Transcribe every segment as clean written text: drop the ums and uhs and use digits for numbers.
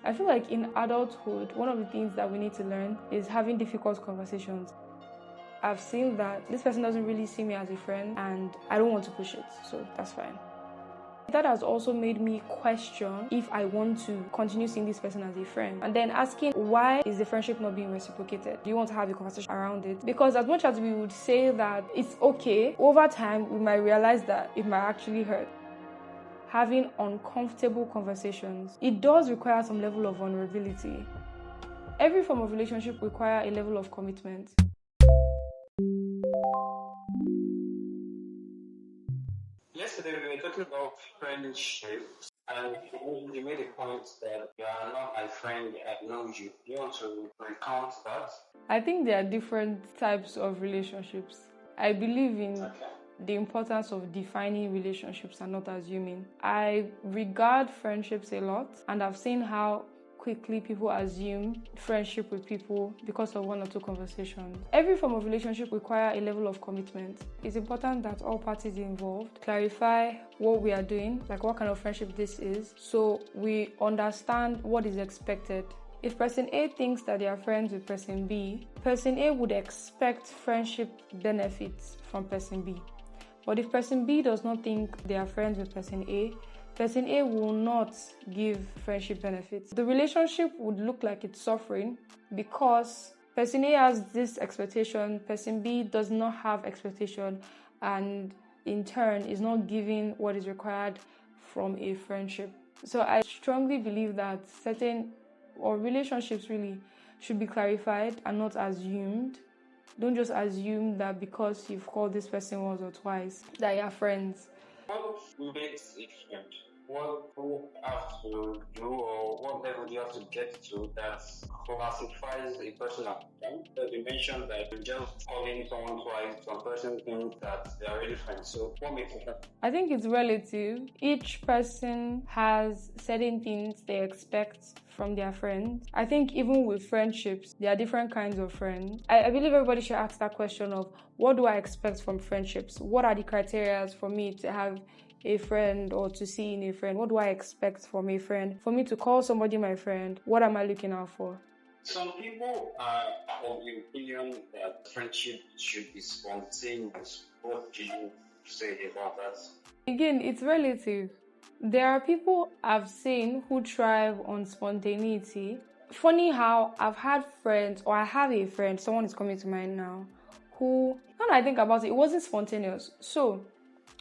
I feel like in adulthood, one of the things that we need to learn is having difficult conversations. I've seen that this person doesn't really see me as a friend and I don't want to push it, so that's fine. That has also made me question if I want to continue seeing this person as a friend. And then asking, why is the friendship not being reciprocated? Do you want to have a conversation around it? Because as much as we would say that it's okay, over time we might realize that it might actually hurt. Having uncomfortable conversations, it does require some level of vulnerability. Every form of relationship requires a level of commitment. Yesterday we were talking about friendships, and you made a point that you are not my friend, I've known you. You want to recount that? I think there are different types of relationships. I believe in the importance of defining relationships and not assuming. I regard friendships a lot, and I've seen how quickly people assume friendship with people because of one or two conversations. Every form of relationship requires a level of commitment. It's important that all parties involved clarify what we are doing, like what kind of friendship this is, so we understand what is expected. If person A thinks that they are friends with person B, person A would expect friendship benefits from person B. But if person B does not think they are friends with person A will not give friendship benefits. The relationship would look like it's suffering because person A has this expectation, person B does not have expectation, and in turn is not giving what is required from a friendship. So I strongly believe that relationships really should be clarified and not assumed. Don't just assume that because you've called this person once or twice that you're friends. What makes a friend? What do you have to do, or what level do you have to get to that classifies a person as a friend? Because you mentioned that just calling someone twice, some person thinks that they are really friends. So what makes a friend? I think it's relative. Each person has certain things they expect from their friends. I think even with friendships, there are different kinds of friends. I believe everybody should ask that question of, what do I expect from friendships? What are the criteria for me to have a friend or to see in a friend? What do I expect from a friend? For me to call somebody my friend, what am I looking out for? Some people are of the opinion that friendship should be spontaneous. What do you say about that? Again, it's relative. There are people I've seen who thrive on spontaneity. Funny how I've had friends, or I have a friend, someone is coming to mind now, who, when I think about it, it wasn't spontaneous. So,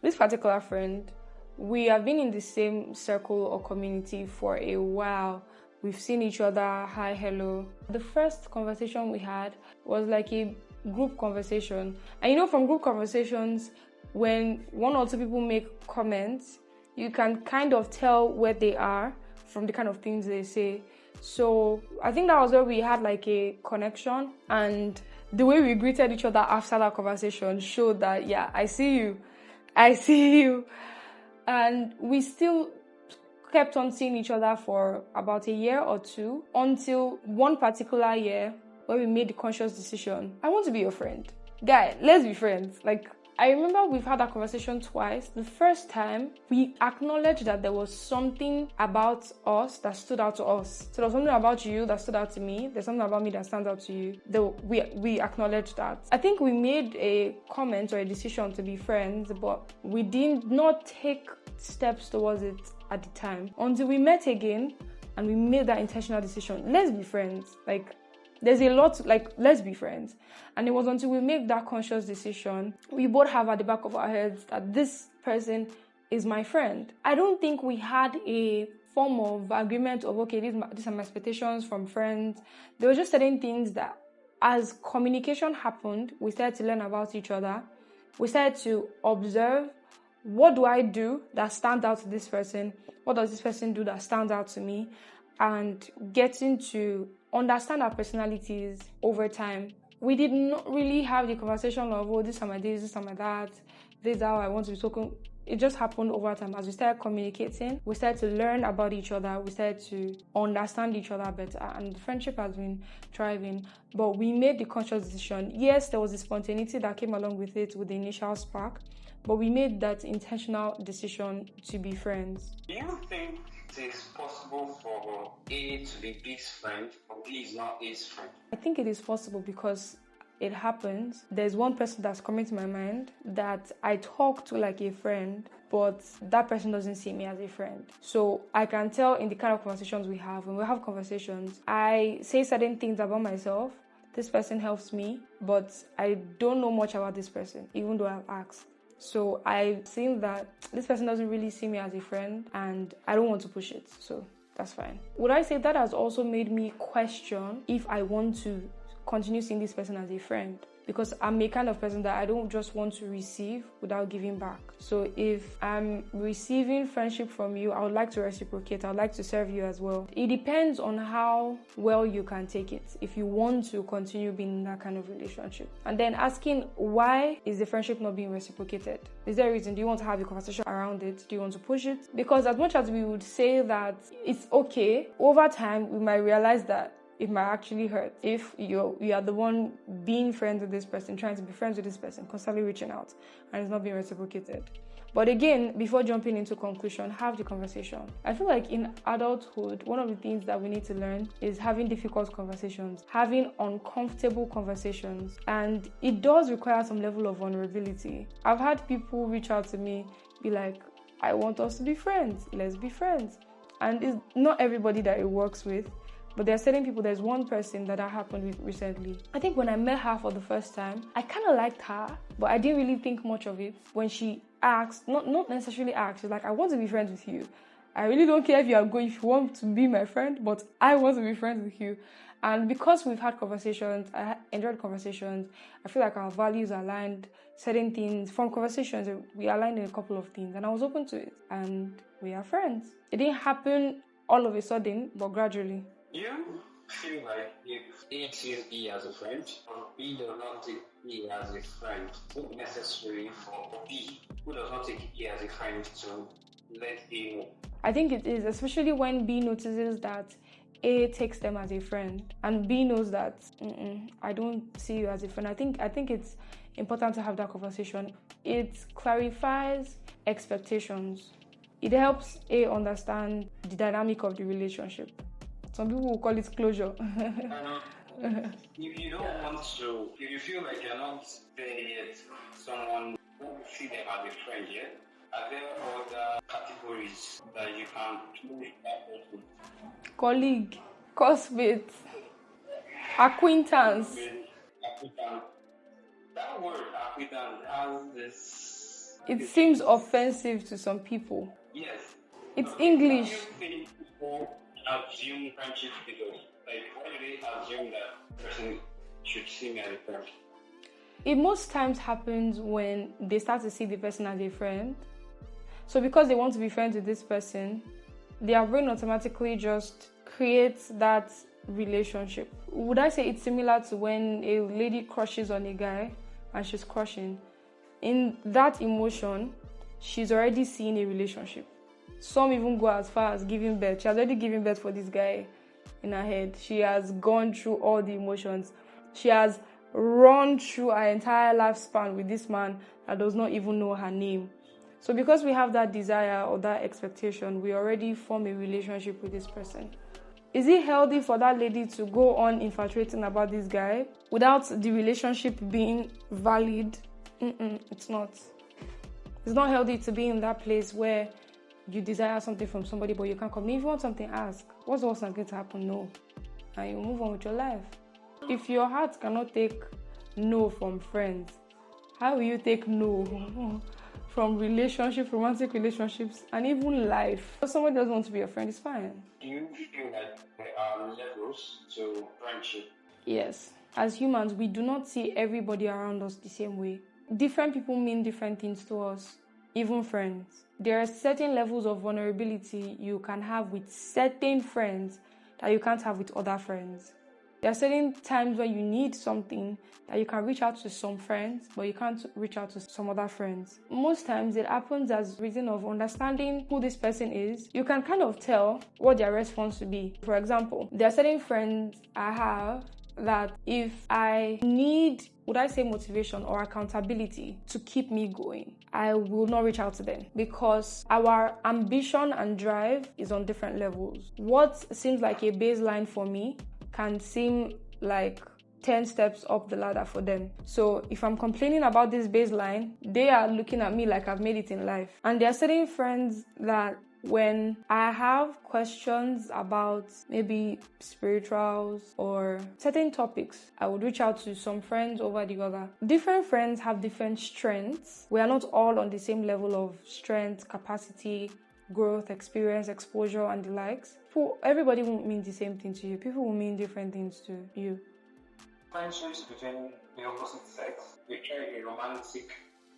this particular friend, we have been in the same circle or community for a while. We've seen each other, hi, hello. The first conversation we had was like a group conversation. And from group conversations, when one or two people make comments, you can kind of tell where they are from the kind of things they say. So I think that was where we had like a connection, and the way we greeted each other after that conversation showed that, yeah, I see you. And we still kept on seeing each other for about a year or two, until one particular year where we made the conscious decision, I want to be your friend. Guy, let's be friends. Like, I remember we've had that conversation twice. The first time, we acknowledged that there was something about us that stood out to us. So there was something about you that stood out to me. There's something about me that stands out to you. We acknowledged that. I think we made a comment or a decision to be friends, but we did not take steps towards it at the time until we met again and we made that intentional decision. Let's be friends. Like, there's a lot, let's be friends. And it was until we make that conscious decision, we both have at the back of our heads that this person is my friend. I don't think we had a form of agreement of, okay, these are my expectations from friends. There were just certain things that, as communication happened, we started to learn about each other. We started to observe, what do I do that stands out to this person? What does this person do that stands out to me? And getting to understand our personalities over time. We did not really have the conversation of, oh, these are my days, this are my that, this is how I want to be spoken. It just happened over time. As we started communicating, we started to learn about each other, we started to understand each other better, and the friendship has been thriving. But we made the conscious decision. Yes, there was the spontaneity that came along with it, with the initial spark, but we made that intentional decision to be friends. Do you think it is possible for A to be B's friend, but B is not A's friend? I think it is possible because it happens. There's one person that's coming to my mind that I talk to like a friend, but that person doesn't see me as a friend. So I can tell in the kind of conversations we have. When we have conversations, I say certain things about myself. This person helps me, but I don't know much about this person, even though I've asked. So I've seen that this person doesn't really see me as a friend, and I don't want to push it. So that's fine. Would I say that has also made me question if I want to continue seeing this person as a friend? Because I'm a kind of person that I don't just want to receive without giving back. So if I'm receiving friendship from you, I would like to reciprocate. I would like to serve you as well. It depends on how well you can take it, if you want to continue being in that kind of relationship. And then asking, why is the friendship not being reciprocated? Is there a reason? Do you want to have a conversation around it? Do you want to push it? Because as much as we would say that it's okay, over time we might realize that it might actually hurt if you are the one being friends with this person, trying to be friends with this person, constantly reaching out, and it's not being reciprocated. But again, before jumping into conclusion, have the conversation. I feel like in adulthood, one of the things that we need to learn is having difficult conversations, having uncomfortable conversations, and it does require some level of vulnerability. I've had people reach out to me, be like, I want us to be friends, let's be friends. And it's not everybody that it works with. But there are certain people. There's one person that happened with recently. I think when I met her for the first time, I kind of liked her, but I didn't really think much of it. When she asked, not necessarily asked, she's like, I want to be friends with you. I really don't care if you want to be my friend, but I want to be friends with you. And because we've had conversations, I enjoyed conversations, I feel like our values aligned, certain things. From conversations, we aligned in a couple of things, and I was open to it. And we are friends. It didn't happen all of a sudden, but gradually. You feel like if A sees B as a friend, or B does not take B as a friend, it's not necessary for B, who does not take A as a friend, to let A know? I think it is, especially when B notices that A takes them as a friend, and B knows that I don't see you as a friend. I think it's important to have that conversation. It clarifies expectations. It helps A understand the dynamic of the relationship. Some people will call it closure. If you don't want to, if you feel like you're not there yet, someone won't see them as a friend yet, are there other categories that you can push that person? Colleague, classmate, acquaintance. That word acquaintance has this... It seems offensive to some people. Yes. It's English. Do you think people assume friendship because, like, why do they assume that person should see me as a friend? It most times happens when they start to see the person as a friend. So because they want to be friends with this person, their brain automatically just creates that relationship. Would I say it's similar to when a lady crushes on a guy and she's crushing? In that emotion, she's already seeing a relationship. Some even go as far as giving birth. She has already given birth for this guy in her head. She has gone through all the emotions. She has run through her entire lifespan with this man that does not even know her name. So because we have that desire or that expectation, we already form a relationship with this person. Is it healthy for that lady to go on infatuating about this guy without the relationship being valid? It's not. It's not healthy to be in that place where you desire something from somebody, but you can't come. If you want something, ask. What's the worst that's going to happen? No. And you move on with your life. If your heart cannot take no from friends, how will you take no from relationships, romantic relationships, and even life? If somebody doesn't want to be your friend, it's fine. Do you feel like there are levels to friendship? Yes. As humans, we do not see everybody around us the same way. Different people mean different things to us, even friends. There are certain levels of vulnerability you can have with certain friends that you can't have with other friends. There are certain times when you need something that you can reach out to some friends, but you can't reach out to some other friends. Most times it happens as a reason of understanding who this person is. You can kind of tell what their response will be. For example, there are certain friends I have that if I need would I say motivation or accountability to keep me going, I will not reach out to them, because our ambition and drive is on different levels. What seems like a baseline for me can seem like 10 steps up the ladder for them. So if I'm complaining about this baseline, they are looking at me like I've made it in life. And there are certain friends that when I have questions about maybe spirituals or certain topics, I would reach out to some friends over the other. Different friends have different strengths. We are not all on the same level of strength, capacity, growth, experience, exposure, and the likes. Everybody won't mean the same thing to you. People will mean different things to you. Friendships between the opposite sex, we try a romantic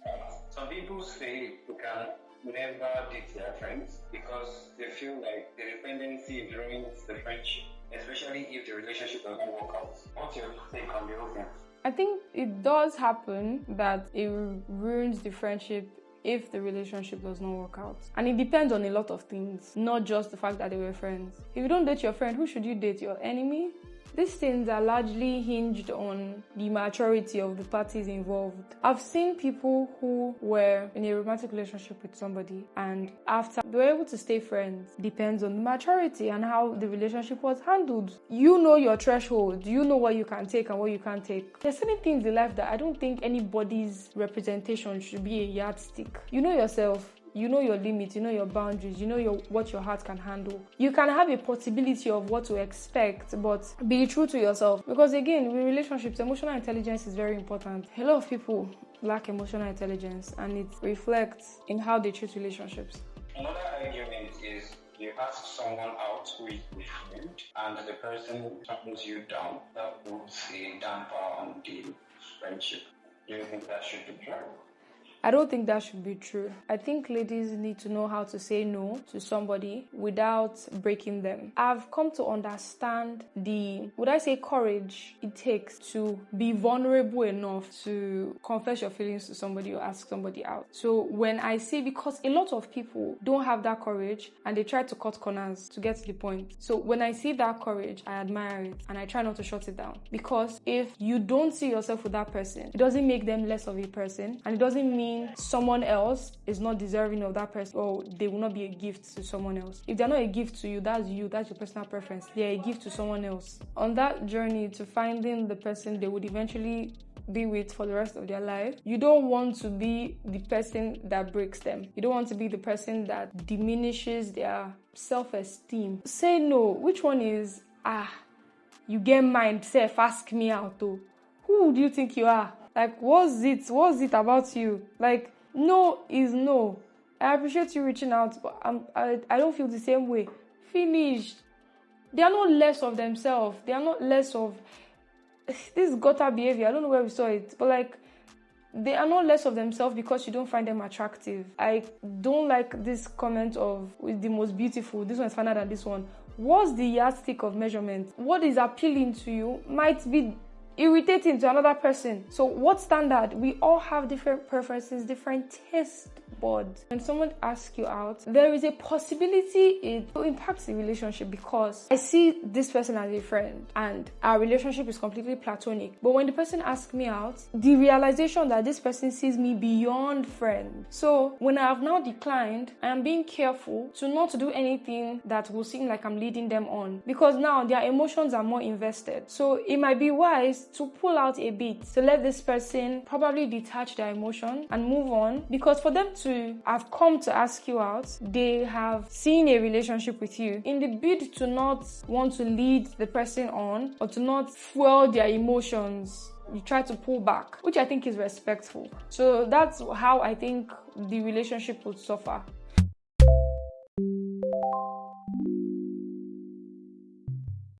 path. Some people say you can never date their friends because they feel like the dependency ruins the friendship, especially if the relationship doesn't work out. What's your take on the whole thing? I think it does happen that it ruins the friendship if the relationship does not work out. And it depends on a lot of things, not just the fact that they were friends. If you don't date your friend, who should you date? Your enemy? These things are largely hinged on the maturity of the parties involved. I've seen people who were in a romantic relationship with somebody and after they were able to stay friends. Depends on the maturity and how the relationship was handled. You know your threshold. You know what you can take and what you can't take. There's certain things in life that I don't think anybody's representation should be a yardstick. You know yourself. You know your limits, you know your boundaries, you know what your heart can handle. You can have a possibility of what to expect, but be true to yourself. Because again, with relationships, emotional intelligence is very important. A lot of people lack emotional intelligence and it reflects in how they treat relationships. Another argument is you ask someone out who is your friend and the person turns you down. That puts a damper on the friendship. Do you think that should be true? I don't think that should be true. I think ladies need to know how to say no to somebody without breaking them. I've come to understand courage it takes to be vulnerable enough to confess your feelings to somebody or ask somebody out. So when I say, because a lot of people don't have that courage and they try to cut corners to get to the point. So when I see that courage, I admire it and I try not to shut it down. Because if you don't see yourself with that person, it doesn't make them less of a person and it doesn't mean someone else is not deserving of that person or they will not be a gift to someone else. If they're not a gift to you, that's your personal preference. They're a gift to someone else. On that journey to finding the person they would eventually be with for the rest of their life, you don't want to be the person that breaks them. You don't want to be the person that diminishes their self-esteem. Say no. Which one is, you get mind, self, ask me out though. Who do you think you are? Like, what's it about you? Like, no is no. I appreciate you reaching out, but I don't feel the same way. Finished. They are not less of themselves. They are not less of this gutter behavior. I don't know where we saw it, but like, they are not less of themselves because you don't find them attractive. I don't like this comment of with the most beautiful. This one is finer than this one. What's the yardstick of measurement? What is appealing to you might be irritating to another person. So what standard? We all have different preferences, different taste buds. When someone asks you out, there is a possibility it will impact the relationship because I see this person as a friend and our relationship is completely platonic. But when the person asks me out, the realization that this person sees me beyond friend. So when I have now declined, I am being careful to not do anything that will seem like I'm leading them on because now their emotions are more invested. So it might be wise to pull out a bit, to let this person probably detach their emotion and move on, because for them to have come to ask you out, they have seen a relationship with you. In the bid to not want to lead the person on or to not fuel their emotions, you try to pull back, which I think is respectful. So that's how I think the relationship would suffer.